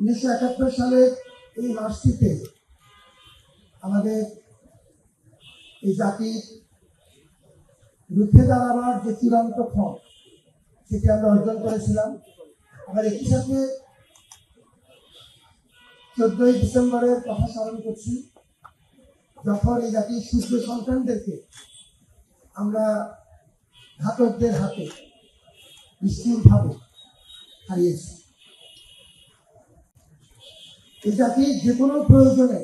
1971 সালের এই মাসটিতে আমাদের এই জাতির রুখে দাঁড়াবার যে চূড়ান্ত ফল সেটি আমরা অর্জন করেছিলাম। আবার একই সাথে 14ই ডিসেম্বরের কথা স্মরণ করছি, যখন এই জাতির সূর্য সন্তানদেরকে আমরা ঘাতকদের হাতে নিষ্ঠুরভাবে হারিয়েছি। এই জাতি যে কোনো প্রয়োজনে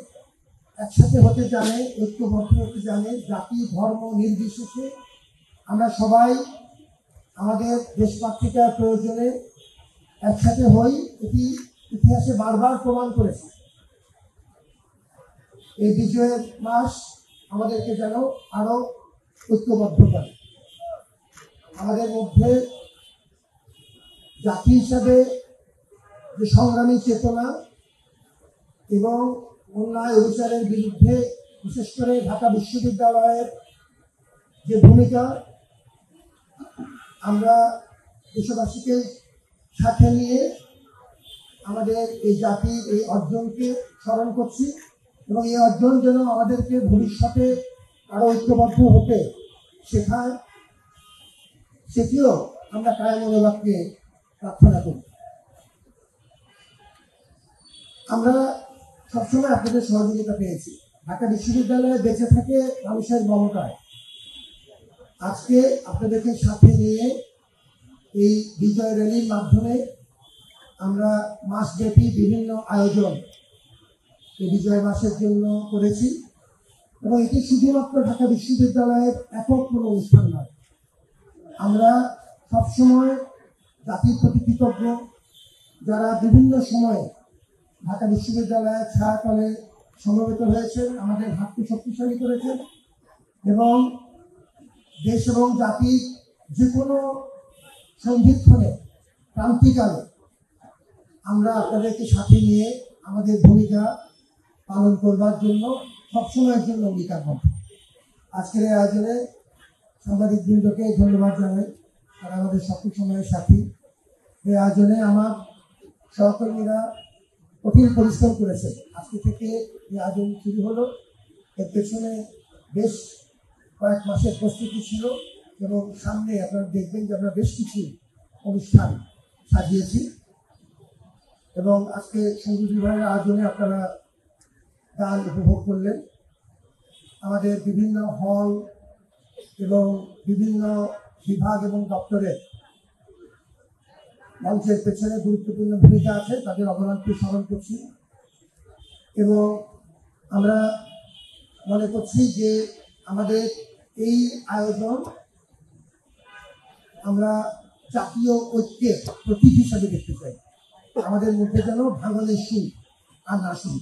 একসাথে হতে জানে, ঐক্যবদ্ধ হতে জানে, জাতি ধর্ম নির্বিশেষে আমরা সবাই আমাদের দেশমাতৃকার প্রয়োজনে একসাথে হই। এটি ইতিহাসে বারবার প্রমাণ করেছে। এই বিজয়ের মাস আমাদেরকে যেন আরো ঐক্যবদ্ধ করে। আমাদের মধ্যে জাতি হিসাবে যে সংগ্রামী চেতনা এবং অন্যায় অবিচারের বিরুদ্ধে বিশেষ করে ঢাকা বিশ্ববিদ্যালয়ের যে ভূমিকা, আমরা দেশবাসীকে সাথে নিয়ে আমাদের এই জাতির এই অর্জনকে স্মরণ করছি এবং এই অর্জন যেন আমাদেরকে ভবিষ্যতে আরো ঐক্যবদ্ধ হতে শেখায়, সেটিও আমরা কায়মনোবাক্যে প্রার্থনা করি। আমরা সবসময় আপনাদের সহযোগিতা পেয়েছি। ঢাকা বিশ্ববিদ্যালয়ে বেঁচে থাকে মানুষের মমতায়। আজকে আপনাদেরকে সাথে নিয়ে এই বিজয় র্যালির মাধ্যমে আমরা মাসব্যাপী বিভিন্ন আয়োজন এই বিজয় মাসের জন্য করেছি এবং এটি শুধুমাত্র ঢাকা বিশ্ববিদ্যালয়ের একক কোনো অনুষ্ঠান নয়। আমরা সবসময় জাতির প্রতি কৃতজ্ঞ, যারা বিভিন্ন সময়ে ঢাকা বিশ্ববিদ্যালয়ের ছায়াতলে সমবেত হয়েছেন, আমাদের হাতকে শক্তিশালী করেছেন এবং দেশ এবং জাতির যে কোনো সন্ধিক্ষণে ক্রান্তিকালে আমরা আপনাদেরকে সাথে নিয়ে আমাদের ভূমিকা পালন করবার জন্য সবসময়ের জন্য অঙ্গীকারবদ্ধ। আজকের এই আয়োজনে সাংবাদিকবৃন্দকে ধন্যবাদ জানাই, তারা আমাদের সকল সময়ের সাথী। এই আয়োজনে আমার সহকর্মীরা কঠিন পরিশ্রম করেছে। আজকে থেকে এই আয়োজন শুরু হলো, এর পেছনে বেশ কয়েক মাসের প্রস্তুতি ছিল এবং সামনে আপনারা দেখবেন যে আমরা বেশ কিছু অনুষ্ঠান সাজিয়েছি এবং আজকে সঙ্গীত বিভাগের আয়োজনে আপনারা গান উপভোগ করলেন। আমাদের বিভিন্ন হল এবং বিভিন্ন বিভাগ এবং দপ্তরের মঞ্চের পেছনে গুরুত্বপূর্ণ ভূমিকা আছে, তাদের অবদানকে স্মরণ করছি এবং আমরা মনে করছি যে আমাদের এই আয়োজন আমরা জাতীয় ঐক্যের প্রতীক হিসাবে দেখতে চাই। আমাদের মধ্যে যেন ভাঙনের সুর আর না শুনি।